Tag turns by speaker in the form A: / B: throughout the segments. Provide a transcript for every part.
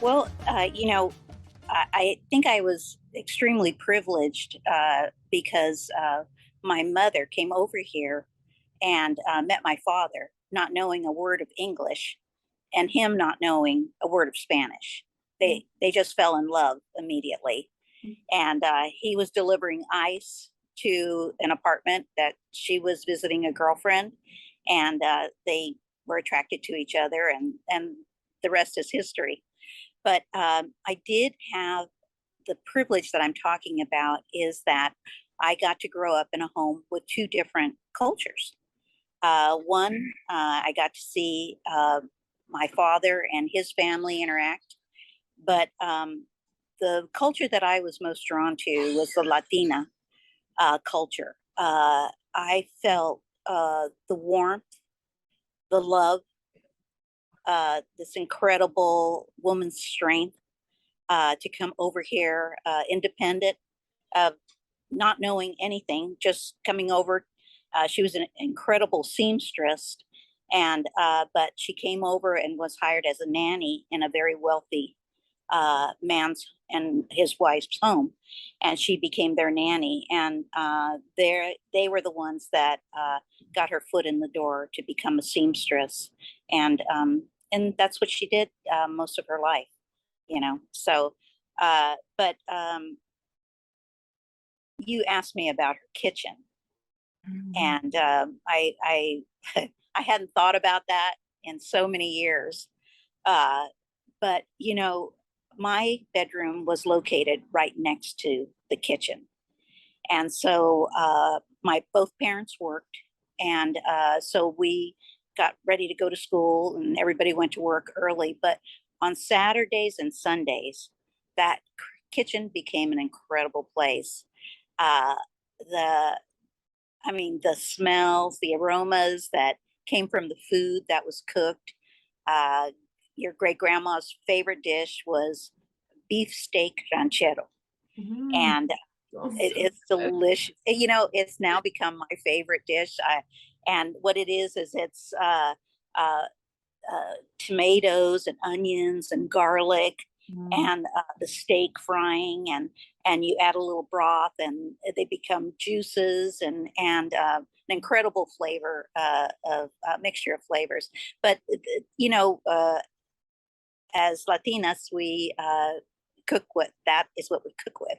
A: Well, I think I was extremely privileged because my mother came over here and met my father, not knowing a word of English, and him not knowing a word of Spanish. They just fell in love immediately, and he was delivering ice to an apartment that she was visiting a girlfriend, and they were attracted to each other, and the rest is history. But I did have the privilege that I'm talking about is that I got to grow up in a home with two different cultures. One, I got to see my father and his family interact, but the culture that I was most drawn to was the Latina culture. I felt the warmth, the love, this incredible woman's strength to come over here independent of not knowing anything, just coming over. She was an incredible seamstress, and but she came over and was hired as a nanny in a very wealthy man's and his wife's home, and she became their nanny. And they were the ones that got her foot in the door to become a seamstress, and and that's what she did most of her life. So but you asked me about her kitchen, and I I hadn't thought about that in so many years. uh but my bedroom was located right next to the kitchen, and so my both parents worked, and so we got ready to go to school and everybody went to work early. But on Saturdays and Sundays, that kitchen became an incredible place. uh, the the smells, the aromas that came from the food that was cooked. uh, your great grandma's favorite dish was beef steak ranchero,
B: Mm,
A: and
B: sounds so
A: it's
B: good.
A: delicious. It's now become my favorite dish. And what it is it's uh, tomatoes and onions and garlic,
B: Mm.
A: and the steak frying, and you add a little broth, and they become juices, and an incredible flavor of mixture of flavors. But as Latinas, we cook with that is what we cook with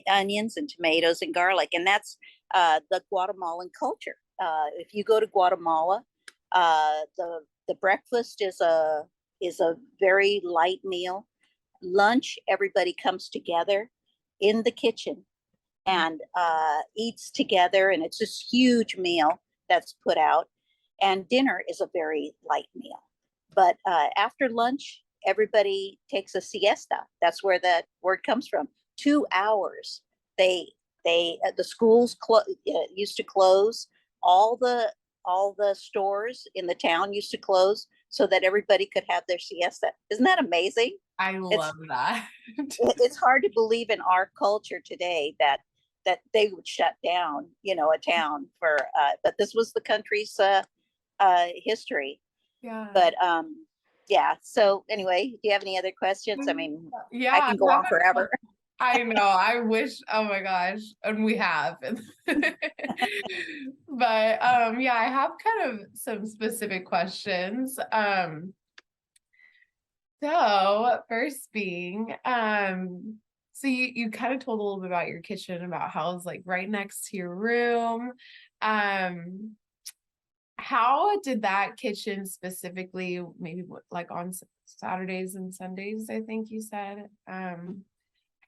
A: onions and tomatoes and garlic, and that's the Guatemalan culture. If you go to Guatemala, the breakfast is a very light meal. Lunch, everybody comes together in the kitchen and eats together, and it's this huge meal that's put out. And dinner is a very light meal. But after lunch, everybody takes a siesta. That's where that word comes from. 2 hours. They the schools used to close. All the stores in the town used to close so that everybody could have their siesta. Isn't that amazing?
B: I
A: It's
B: love that.
A: it's hard to believe in our culture today that they would shut down, a town for. But this was the country's history.
B: Yeah.
A: But yeah. So anyway, do you have any other questions? I mean, I
B: Yeah,
A: can go
B: I
A: on
B: haven't.
A: forever.
B: I know. I wish. Oh my gosh, and we have. But yeah, I have kind of some specific questions. So first being, so you kind of told a little bit about your kitchen, about how it's like right next to your room. Um, how did that kitchen specifically, maybe like on Saturdays and Sundays, I think you said,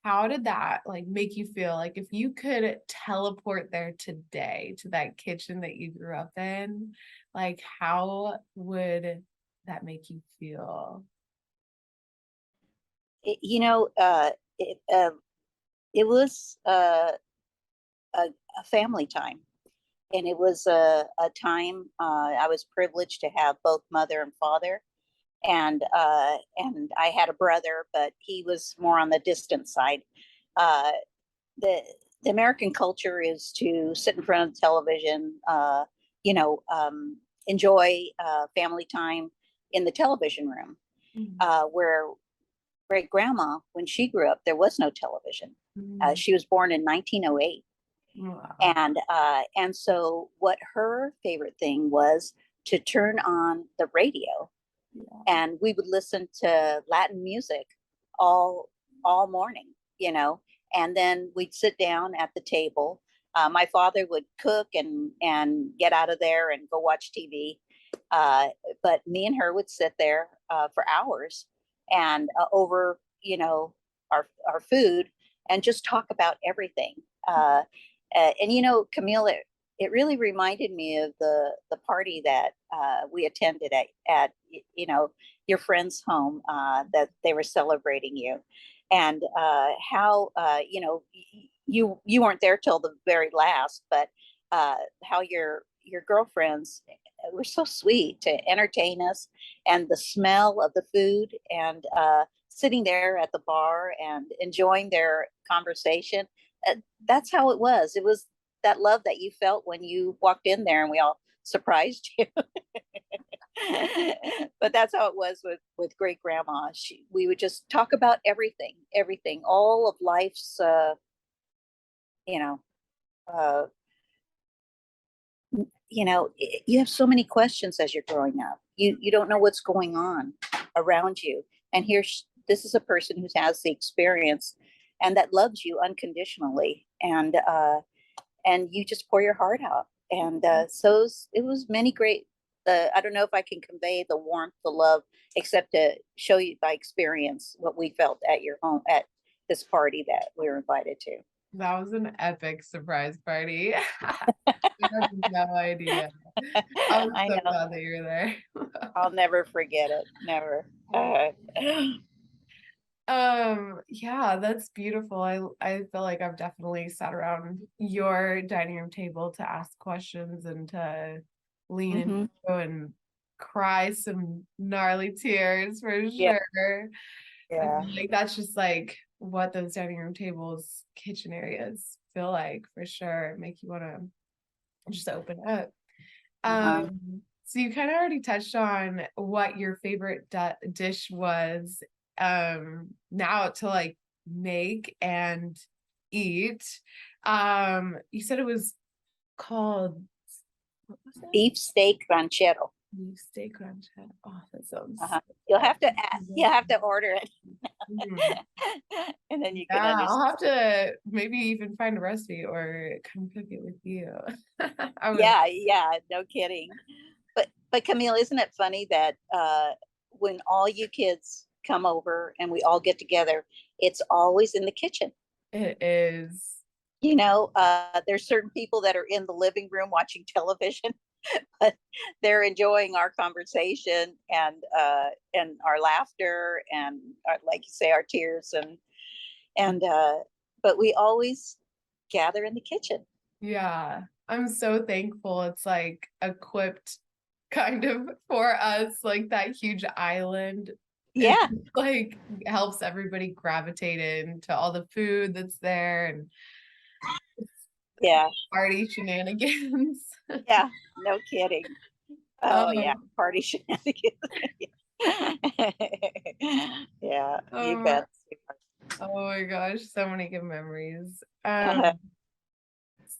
B: how did that like make you feel? Like if you could teleport there today to that kitchen that you grew up in, like how would that make you feel?
A: It, you know, it it was a family time, and it was a time I was privileged to have both mother and father, and I had a brother, but he was more on the distant side. Uh, the the American culture is to sit in front of the television, you know, um, enjoy family time in the television room,
B: Mhm.
A: where great grandma, when she grew up, there was no television.
B: Mm.
A: She was born in 1908.
B: Wow.
A: And so what her favorite thing was to turn on the radio,
B: Yeah.
A: and we would listen to Latin music all all morning, and then we'd sit down at the table. My father would cook and get out of there and go watch TV. Uh, but me and her would sit there for hours and over, our food, and just talk about everything. And Camille, it really reminded me of the party that we attended at your friend's home, that they were celebrating you, and how you weren't there till the very last, but how your girlfriends were so sweet to entertain us, and the smell of the food, and sitting there at the bar and enjoying their conversation. That's how it was. It was that love that you felt when you walked in there and we all surprised you. But that's how it was with great grandma. We would just talk about everything, all of life's you know uh you have so many questions as you're growing up. You don't know what's going on around you, and this is a person who has the experience and that loves you unconditionally, and you just pour your heart out. And so it was many great. I don't know if I can convey the warmth, the love, except to show you by experience what we felt at your home at this party that we were invited to.
B: That was an epic surprise party. I have no idea. I was
A: I
B: so
A: know.
B: glad that you were there.
A: I'll never forget it. Never.
B: Yeah, that's beautiful. I feel like I've definitely sat around your dining room table to ask questions and to lean
A: Hmm.
B: into and cry some gnarly tears for
A: Yeah.
B: sure. I
A: Yeah.
B: feel like that's just like what those dining room tables, kitchen areas feel like for sure. Make you want to just open up.
A: Uh-huh.
B: So you kind of already touched on what your favorite dish was now to like make and eat. You said it was called, what was it?
A: Beef steak ranchero.
B: Beef steak ranchette. Oh, that sounds
A: Uh-huh.
B: so
A: You'll
B: good.
A: have to you have to order it,
B: Mm.
A: and then you can
B: Yeah, I'll
A: understand.
B: have to maybe even find a recipe or come cook it with you. I would.
A: Yeah, yeah, no kidding. But Camille, isn't it funny that when all you kids come over and we all get together, it's always in the kitchen.
B: It is.
A: There's certain people that are in the living room watching television, but they're enjoying our conversation and our laughter, and like you say, our tears, and but we always gather in the kitchen.
B: Yeah, I'm so thankful it's like equipped kind of for us, like that huge island. It
A: Yeah,
B: like helps everybody gravitate into all the food that's there and
A: yeah,
B: party shenanigans.
A: yeah. No kidding. Oh yeah,
B: Um,
A: party shenanigans. Yeah, you
B: um,
A: bet.
B: oh my gosh, so many good memories.
A: Uh,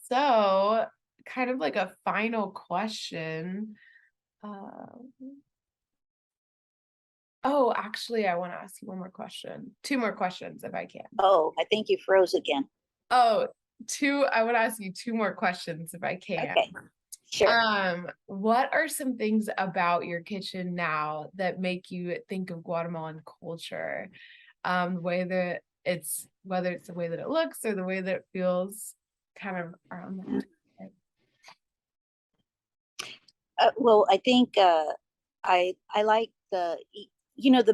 B: So kind of like a final question. Um, oh, actually, I want to ask you one more question. Two more questions if I can.
A: oh, I think you froze again.
B: Oh, I want to ask you two more questions if I can.
A: Okay, sure.
B: What are some things about your kitchen now that make you think of Guatemalan culture? The way that whether it's the way that it looks or the way that it feels kind of around that.
A: Well, I think I like the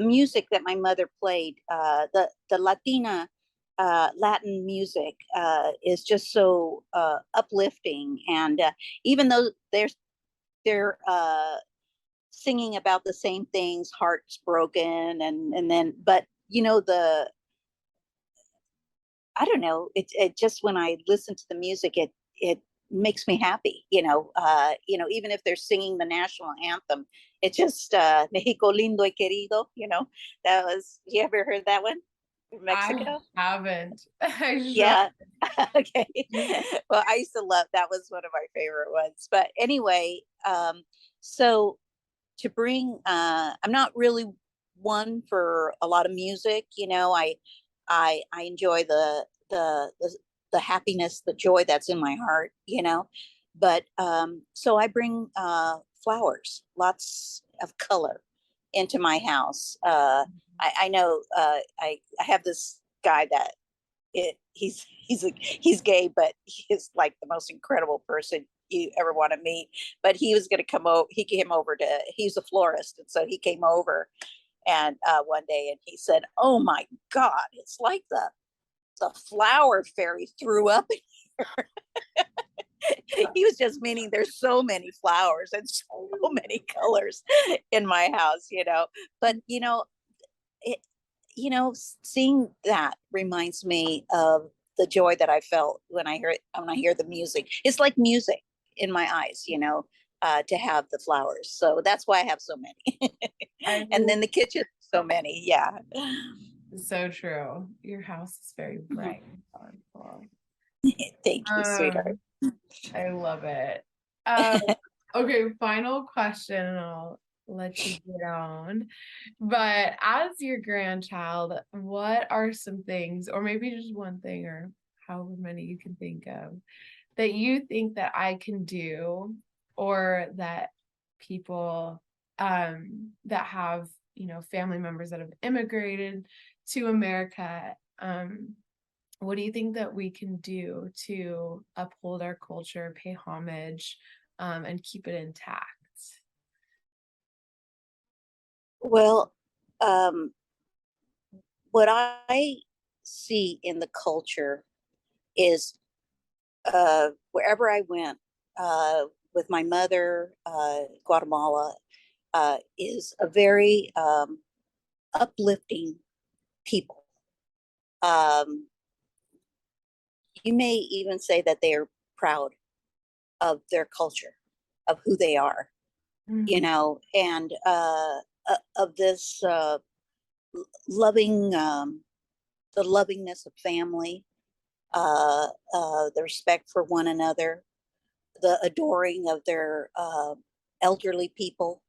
A: music that my mother played. The Latin music is just so uplifting, and even though they're singing about the same things, hearts broken, and then, but the I don't know, it just when I listen to the music, it makes me happy, even if they're singing the national anthem, it just Mexico lindo y querido, that was, you ever heard that one from
B: I
A: Mexico?
B: haven't. I should.
A: Yeah. Okay. Well, I used to love, that was one of my favorite ones. But anyway, so to bring I'm not really one for a lot of music, I enjoy the happiness, the joy that's in my heart, but so I bring flowers, lots of color into my house. I know I have this guy that he's gay, but he's like the most incredible person you ever want to meet. But he was going to come over. He came over to. He's a florist, and so he came over and one day, and he said, "Oh my God, it's like the flower fairy threw up in here." He was just meaning there's so many flowers and so many colors in my house, But it, seeing that reminds me of the joy that I felt when I hear the music. It's like music in my eyes, to have the flowers. So that's why I have so many.
B: I
A: And then the kitchen, so many. Yeah.
B: so true. Your house is very bright and colorful.
A: Thank you, sweetheart.
B: I love it. Okay, final question, and I'll let you get on. But as your grandchild, what are some things, or maybe just one thing, or however many you can think of, that you think that I can do, or that people that have, family members that have immigrated to America, what do you think that we can do to uphold our culture, pay homage, and keep it intact?
A: Well, um, what I see in the culture is wherever I went with my mother, Guatemala, is a very uplifting people. Um, you may even say that they are proud of their culture, of who they are, and of this loving, the lovingness of family, the respect for one another, the adoring of their elderly people,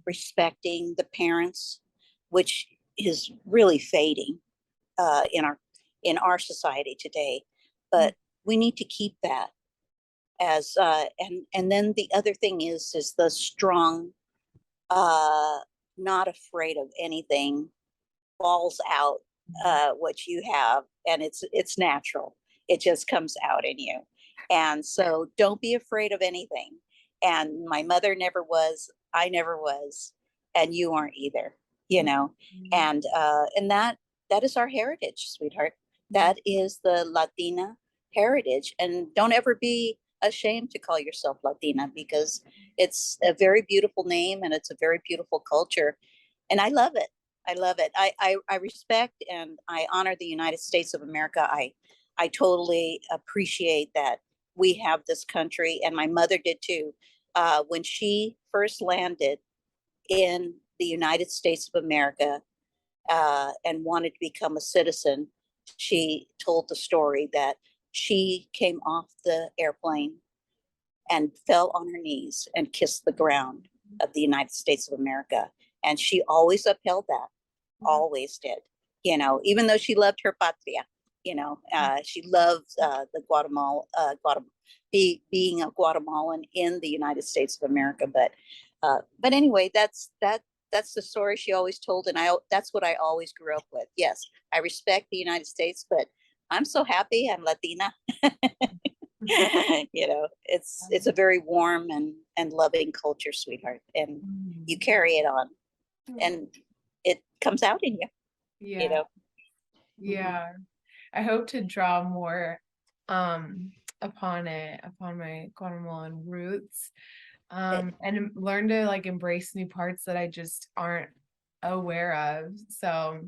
A: respecting the parents, which is really fading uh, in our in our society today. But we need to keep that as and then the other thing is the strong, uh, not afraid of anything, balls out what you have, and it's natural. It just comes out in you, and so don't be afraid of anything. And my mother never was, I never was, and you aren't either, and that is our heritage, sweetheart. That is the Latina heritage, and don't ever be ashamed to call yourself Latina, because it's a very beautiful name and it's a very beautiful culture, and I love it. I love it. I respect and I honor the United States of America. I totally appreciate that we have this country, and my mother did too. When she first landed in the United States of America and wanted to become a citizen, she told the story that she came off the airplane and fell on her knees and kissed the ground of the United States of America. And she always upheld that, always did, even though she loved her patria, she loved the being a Guatemalan in the United States of America. But anyway, that's the story she always told, and that's what I always grew up with. Yes, I respect the United States, but I'm so happy I'm Latina. It's a very warm and loving culture, sweetheart, and you carry it on, and it comes out in you.
B: Yeah. Yeah. I hope to draw more upon my Guatemalan roots, and learn to like embrace new parts that I just aren't aware of. So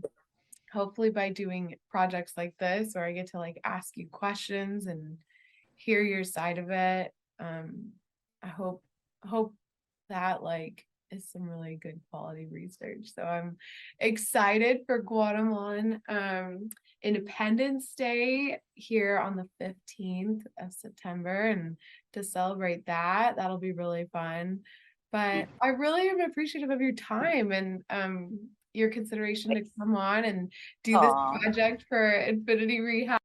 B: hopefully by doing projects like this, where I get to like ask you questions and hear your side of it. I hope that like is some really good quality research. So I'm excited for Guatemalan Independence Day here on the 15th of September, and to celebrate that. That'll be really fun. But I really am appreciative of your time and your consideration to come on and do this
A: Oh,
B: project for Infinity Rehab.